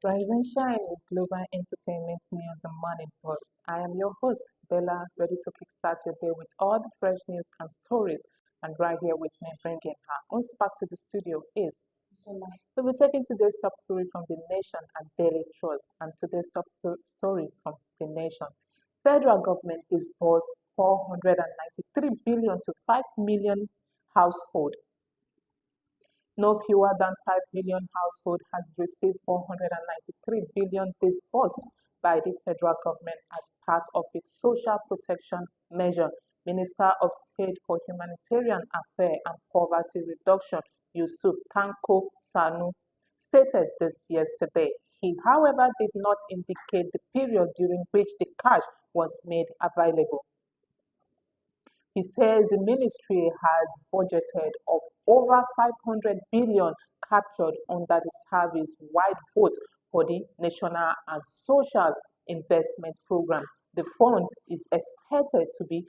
Rise and shine with global entertainment news and money buzz. I am your host, Bella, ready to kickstart your day with all the fresh news and stories. And right here with me, bringing her own spark to the studio is. We'll be taking today's top story from the nation and Daily Trust. And today's top story from the nation. Federal government disbursed 493 billion to 5 million households. No fewer than 5 million households has received 493 billion disbursed by the federal government as part of its social protection measure. Minister of State for Humanitarian Affairs and Poverty Reduction, Yusuf Tanko Sanu, stated this yesterday. He, however, did not indicate the period during which the cash was made available. He says the ministry has budgeted of over 500 billion captured under the service-wide vote for the National and Social Investment Program. The fund is expected to be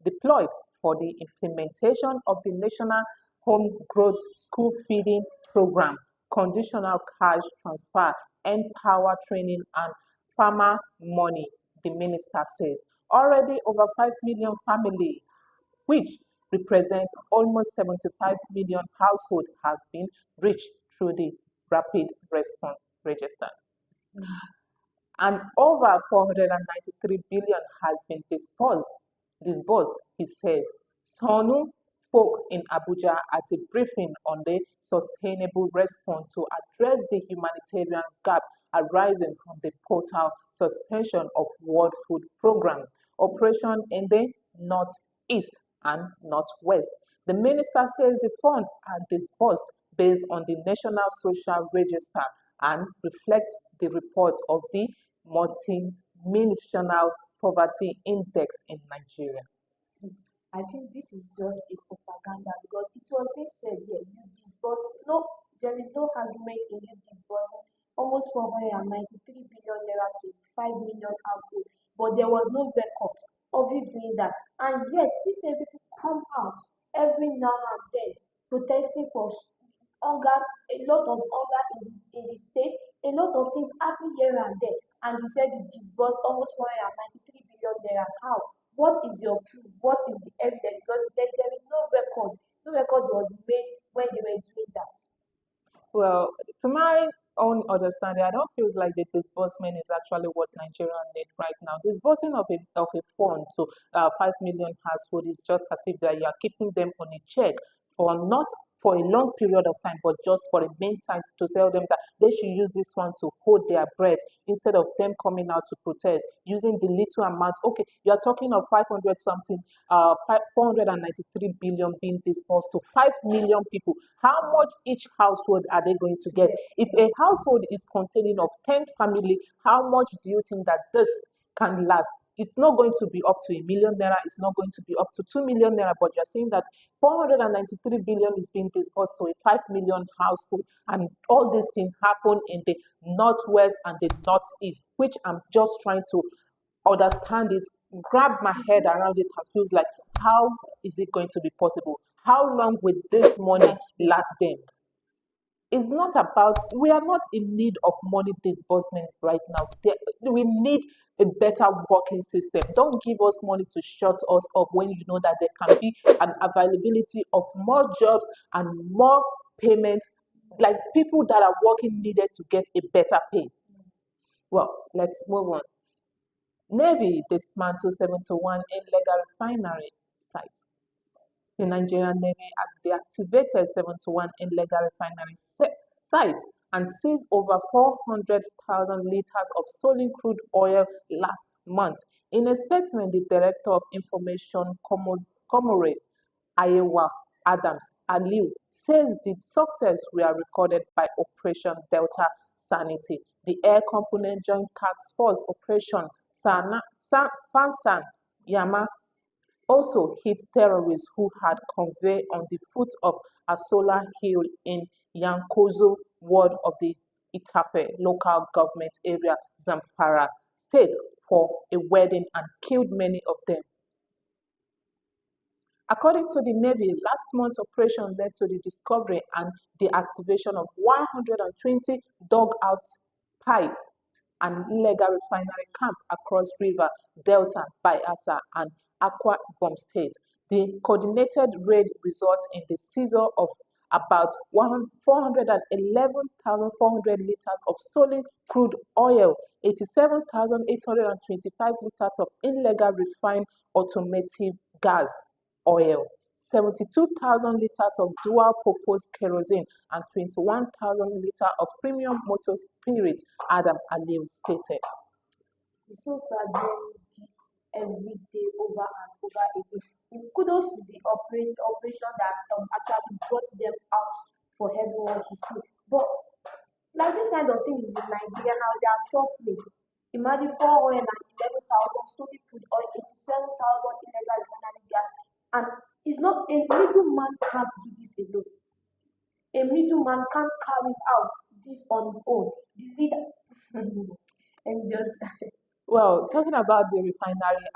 deployed for the implementation of the National Home Growth School Feeding Program, conditional cash transfer, empower training, and farmer money, the minister says. Already over 5 million families, which represents almost 75 million households, have been reached through the rapid response register. And over 493 billion has been disbursed, he said. Sonu spoke in Abuja at a briefing on the sustainable response to address the humanitarian gap arising from the total suspension of World Food Program operation in the Northeast and Northwest. The minister says the funds are disbursed based on the National Social Register and reflects the reports of the multi-dimensional poverty index in Nigeria. I think this is just a propaganda because it was being said here, you disburse, no, there is no argument in you disbursing almost 493 billion naira to 5 million households, but there was no record of you doing that. And yet, these same people come out every now and then protesting for hunger, a lot of hunger in the state, a lot of things happen here and there. And you said you disbursed almost 493 billion naira. How? What is your proof? What is the evidence? Because he said there is no record. No record was made when they were doing that. Well, to my own understanding, I don't feel like the disbursement is actually what Nigeria need right now. Disbursing of a fund to 5 million households is just as if that you are keeping them on a check for not for a long period of time, but just for a meantime to tell them that they should use this one to hold their breath instead of them coming out to protest using the little amount. Okay, you are talking of 500 something, 493 billion being disbursed to 5 million people. How much each household are they going to get? If a household is containing of 10 family, how much do you think that this can last? It's not going to be up to a million naira, it's not going to be up to 2 million naira, but you're saying that 493 billion is being disbursed to a 5 million household, and all these things happen in the northwest and the northeast, which I'm just trying to understand it, grab my head around it, and feels like, how is it going to be possible? How long will this money last them? It's not about, we are not in need of money disbursement right now. We need a better working system. Don't give us money to shut us up when you know that there can be an availability of more jobs and more payment, like people that are working needed to get a better pay. Well, let's move on. Navy dismantled 71 illegal refinery sites. The Nigerian Navy deactivated 71 illegal refinery sites and seized over 400,000 liters of stolen crude oil last month. In a statement, the Director of Information Comrade Ayewa Adams Aliu says the success were recorded by Operation Delta Sanity. The Air Component Joint Task Force Operation Fansan Yama also hit terrorists who had conveyed on the foot of Asola Hill in Yankozo ward of the Itape local government area, Zamfara state, for a wedding and killed many of them. According to the Navy, last month's operation led to the discovery and the activation of 120 dugouts pipe and illegal refinery camp across River, Delta, Bayelsa, and Akwa Ibom states. The coordinated raid results in the seizure of about 411,400 liters of stolen crude oil, 87,825 liters of illegal refined automotive gas oil, 72,000 liters of dual-purpose kerosene, and 21,000 liters of premium motor spirit, Adam Aliu stated. It's so sad hearing this every day over and over again. Kudos to the operation that actually brought them out for everyone to see. But like this kind of thing is in Nigeria now, they are suffering. Imagine 411,000 stolen crude oil, 87,000 illegal refinery gas, and it's not a middleman can't do this alone. A middleman can't carry out this on his own. The leader, and just Well, talking about the refinery,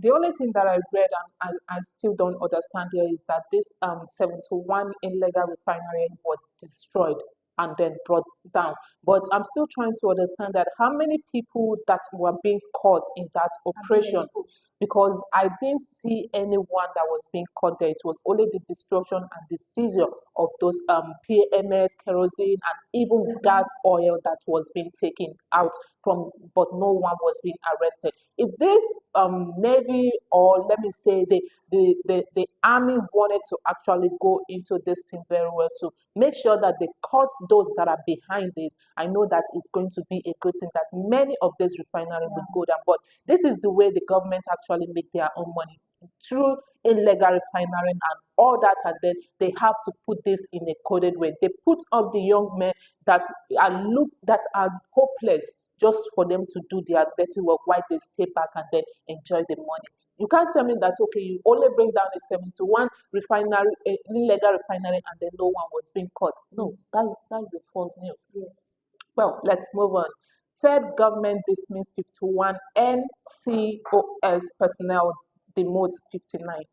the only thing that I read and I still don't understand here is that this 71 illegal refinery was destroyed and then brought down. But I'm still trying to understand that how many people that were being caught in that have been operation, exposed. because I didn't see anyone that was being caught there. It was only the destruction and the seizure of those PMS, kerosene, and even gas oil that was being taken out from, but no one was being arrested. If this Navy, or let me say the army, wanted to actually go into this thing very well to make sure that they caught those that are behind this, I know that it's going to be a good thing that many of these refineries will go down. But this is the way the government actually make their own money, through illegal refinery and all that, and then they have to put this in a coded way. They put up the young men that are hopeless, just for them to do their dirty work while they stay back and then enjoy the money. You can't tell me that, okay, you only bring down a 71 refinery, illegal refinery, and then no one was being caught. No, that is a false news. Yes. Well, let's move on. Fed government dismissed 51 NCOS personnel, demotes 59.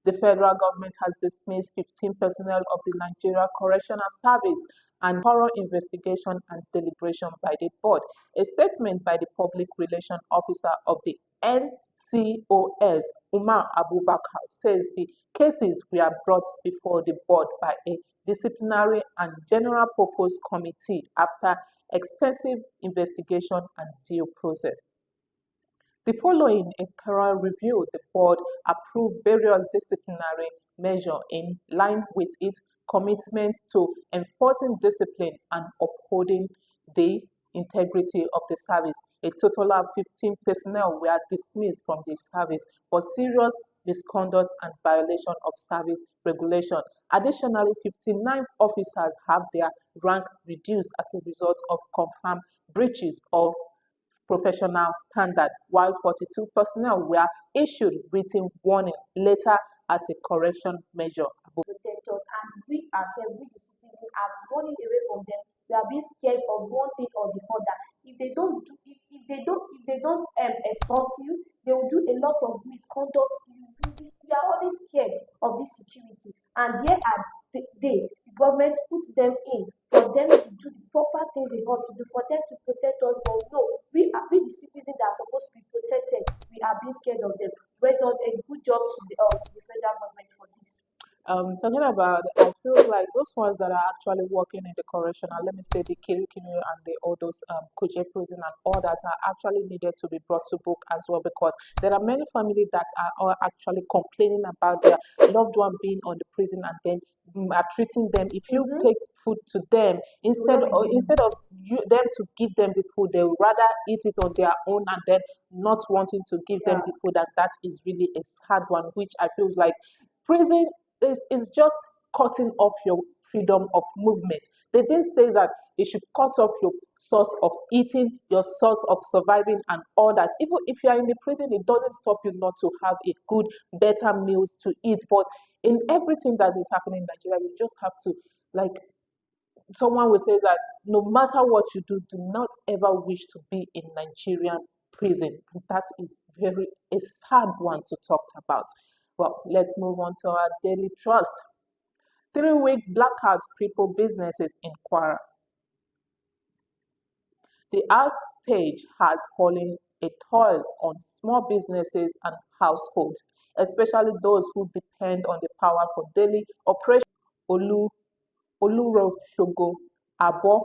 The federal government has dismissed 15 personnel of the Nigeria Correctional Service and thorough investigation and deliberation by the board. A statement by the public relations officer of the NCOS, Umar Abubakar, says the cases were brought before the board by a disciplinary and general purpose committee after extensive investigation and due process. The following a thorough review, the board approved various disciplinary measures in line with its commitment to enforcing discipline and upholding the integrity of the service. A total of 15 personnel were dismissed from the service for serious misconduct and violation of service regulation. Additionally, 59 officers have their rank reduced as a result of confirmed breaches of professional standard, while 42 personnel were issued written warning later as a correction measure. Protect us, and we ourselves, we the citizens, are running away from them. We are being scared of one thing or the other. If they don't do, if they don't extort you, they will do a lot of misconduct to you. We are always scared of this security, and here are the government puts them in for them to do the proper things they want to do, for them to protect us. But no, we the citizens that are supposed to be protected, we are being scared of them. Well done, a good job to the federal government for this. Talking about, I feel like those ones that are actually working in the correctional, let me say the Kirikiri and all those Kuje prison and all that, are actually needed to be brought to book as well, because there are many families that are actually complaining about their loved one being on the prison and then are treating them. If you take food to them, instead of them to give them the food, they would rather eat it on their own and then not wanting to give them the food. And that is really a sad one, which I feel like prison is just cutting off your freedom of movement. They didn't say that it should cut off your source of eating, your source of surviving, and all that. Even if you are in the prison, it doesn't stop you not to have a good, better meals to eat. But in everything that is happening in Nigeria, you just have to, like, someone will say that no matter what you do, do not ever wish to be in Nigerian prison. That is very a sad one to talk about. Well, let's move on to our daily trust. 3 weeks blackout cripple businesses in Kwara. The outage has fallen a toll on small businesses and households, especially those who depend on the power for daily operations. Olu Oluroshogo Abo,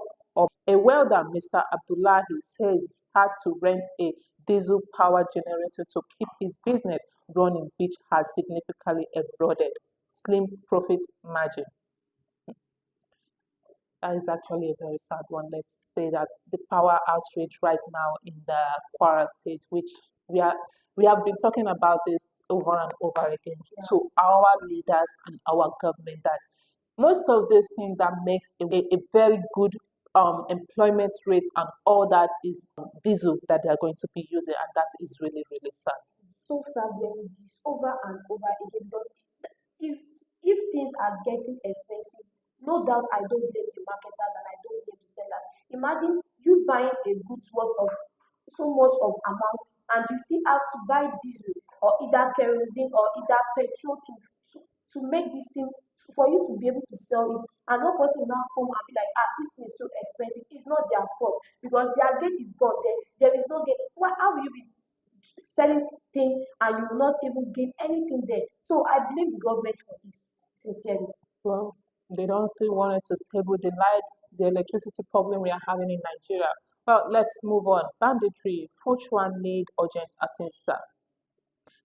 a welder, Mr. Abdullahi, says he had to rent a diesel-powered generator to keep his business running, which has significantly eroded slim profit margin. That is actually a very sad one. Let's say that the power outrage right now in the Kwara state, which we are we have been talking about this over and over again to our leaders and our government, that most of these things that makes a very good employment rate and all that is diesel that they are going to be using, and that is really really sad. So sad hearing this over and over again because if if things are getting expensive, no doubt I don't blame the marketers and I don't blame the sellers. Imagine you buying a goods worth of so much of amount and you still have to buy diesel or either kerosene or either petrol to make this thing for you to be able to sell it. And one person will now come and be like, ah, this thing is so expensive. It's not their fault because their gate is gone. There is no gate. Why, how will you be selling things and you will not even gain anything there? So I blame the government for this, sincerely. Well, they don't still want it to stable the lights, the electricity problem we are having in Nigeria. Well, let's move on. Banditry, Fuchuan need urgent assistance.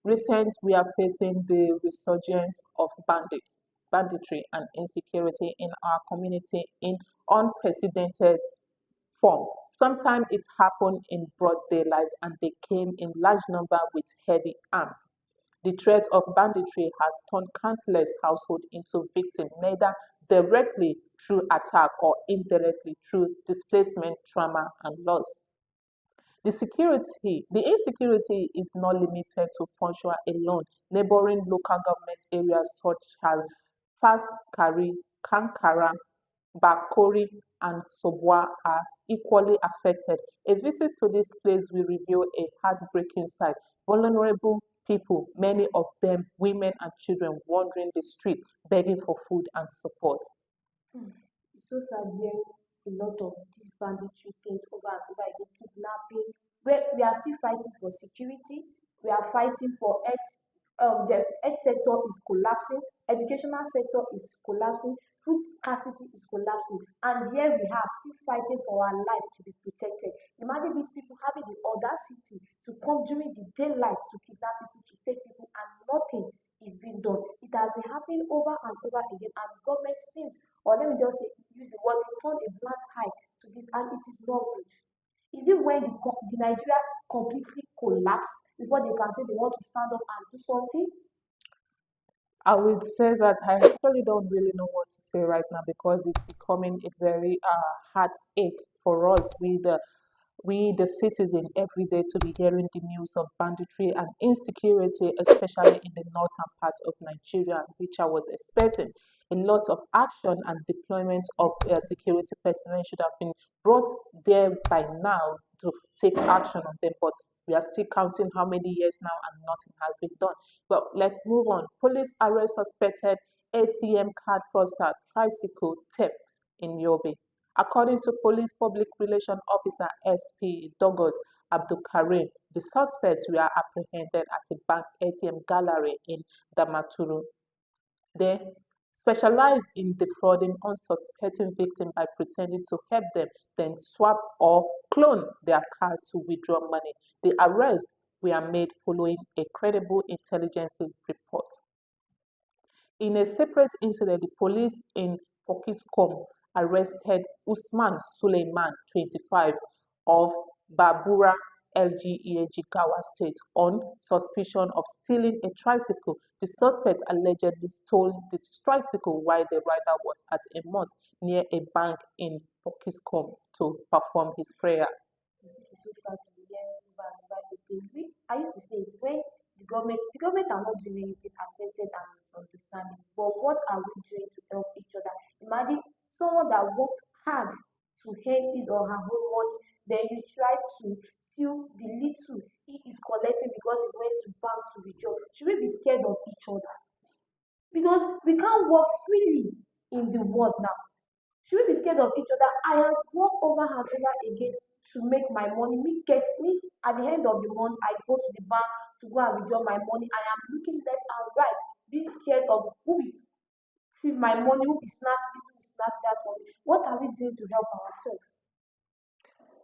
Recent, we are facing the resurgence of banditry, and insecurity in our community in unprecedented form. Sometimes it happened in broad daylight and they came in large number with heavy arms. The threat of banditry has turned countless households into victims, neither directly through attack or indirectly through displacement, trauma, and loss. The insecurity is not limited to Funchal alone. Neighboring local government areas such as Faskari, Kankara, Bakori, and Sobwa are equally affected. A visit to this place will reveal a heartbreaking sight. Vulnerable people, many of them women and children, wandering the streets begging for food and support. It's so sad hearing a lot of these banditry things over and over again, kidnapping. Where we are still fighting for security, we are fighting for health. The health sector is collapsing, educational sector is collapsing, food scarcity is collapsing, and here we are still fighting for our life to be protected. Imagine these people having the audacity to come during the daylight to kidnap people, to take people, and nothing is being done. It has been happening over and over again, and government seems, or let me just say, use the word, they turn a blind eye to this, and it is not good. Is it when the Nigeria completely collapse before they can say they want to stand up and do something? I would say that I actually don't really know what to say right now because it's becoming a very heartache for us. We the citizen every day to be hearing the news of banditry and insecurity, especially in the northern part of Nigeria, which I was expecting. A lot of action and deployment of security personnel should have been brought there by now to take action on them, but we are still counting how many years now and nothing has been done. Well, let's move on. Police arrest suspected ATM card fraudster tricycle theft in Yobe. According to Police Public Relations Officer SP Douglas Abdulkarim, the suspects were apprehended at a bank ATM gallery in Damaturu. They specialize in defrauding unsuspecting victims by pretending to help them, then swap or clone their card to withdraw money. The arrests were made following a credible intelligence report. In a separate incident, the police in Pokiskom arrested Usman Suleiman, 25, of Babura LGA Jigawa State on suspicion of stealing a tricycle. The suspect allegedly stole the tricycle while the rider was at a mosque near a bank in Pokiskom to perform his prayer. This is so sad to be hearing over and over again. I used to say it's when the government are not doing anything accepted and understanding. But what are we doing to help each other? Imagine someone that worked hard to earn his or her own money, then you try to steal the little he is collecting because he went to bank to withdraw. Should we be scared of each other? Because we can't work freely in the world now. Should we be scared of each other? I have worked over and over again to make my money. Me at the end of the month, I go to the bank to go and withdraw my money. I am looking left and right, being scared of who will thief my money, who will snatch this, who will snatch that from me. What are we doing to help ourselves?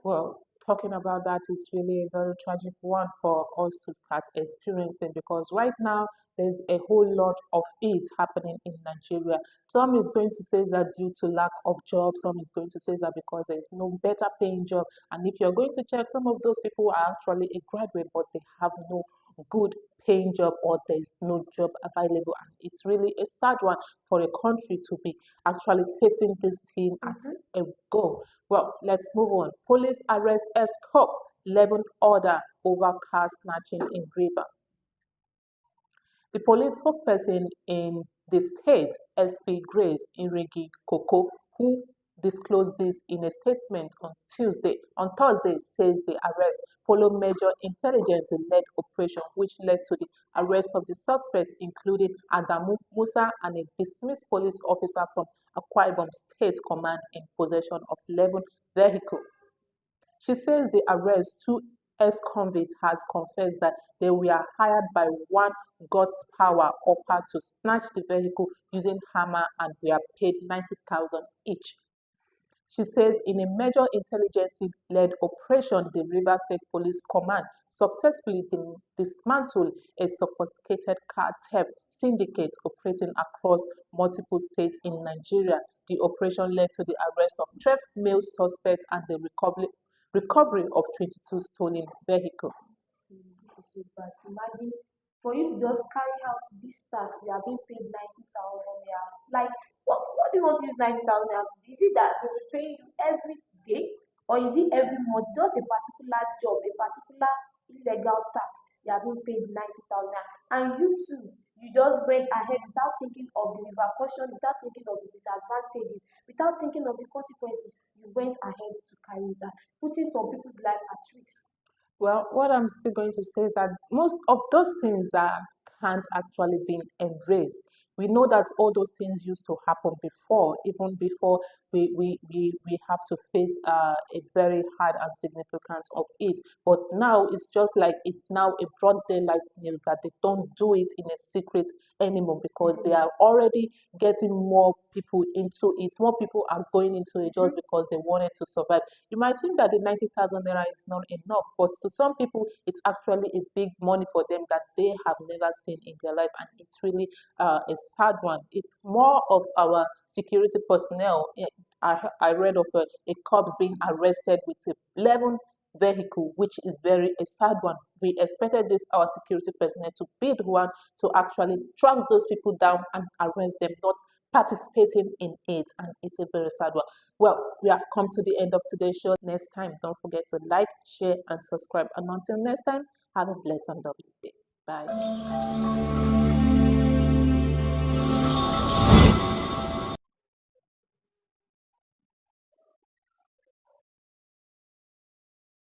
Well, talking about that is really a very tragic one for us to start experiencing because right now there's a whole lot of it happening in Nigeria. Some is going to say that due to lack of jobs, some is going to say that because there's no better paying job. And if you're going to check, some of those people are actually a graduate, but they have no good paying job or there's no job available. And it's really a sad one for a country to be actually facing this thing at Mm-hmm. a go. Well, let's move on. Police arrest escort 11 order over car snatching in River. The police spokesperson in the state, SP Grace Irigi Koko, who disclosed this in a statement on Thursday, says the arrest followed major intelligence-led operation which led to the arrest of the suspects, including Adamu Musa and a dismissed police officer from Akwa Ibom State Command in possession of 11 vehicles. She says the arrest two ex-convicts has confessed that they were hired by one God's power upper to snatch the vehicle using hammer and were paid 90,000 each. She says in a major intelligence-led operation, the River State Police Command successfully dismantled a sophisticated car theft syndicate operating across multiple states in Nigeria. The operation led to the arrest of 12 male suspects and the recovery of 22 stolen vehicles. This is so bad. Imagine for you to just carry out this tax, you are being paid 90,000 naira. Like, what do you want to use 90,000 naira to do? Is it that they will pay you every day, or is it every month? Just a particular job, a particular illegal tax, you are being paid 90,000 naira. And you too, you just went ahead without thinking of the repercussion, without thinking of the disadvantages, without thinking of the consequences. You went ahead to carry it out, putting some people's life at risk. Well, what I'm still going to say is that most of those things are can't actually be erased. We know that all those things used to happen before, even before we have to face a very hard and significance of it. But now it's just like it's now a broad daylight news that they don't do it in a secret anymore because they are already getting more people into it. More people are going into it just because they wanted to survive. You might think that the 90,000 naira is not enough, but to some people, it's actually a big money for them that they have never seen in their life, and it's really a sad one. If more of our security personnel, I read of a cops being arrested with 11 vehicle, which is very a sad one. We expected this our security personnel to be the one to actually track those people down and arrest them, not participating in it, and it's a very sad one. Well, we have come to the end of today's show. Next time, don't forget to like, share, and subscribe. And until next time, have a blessed and lovely day. Bye.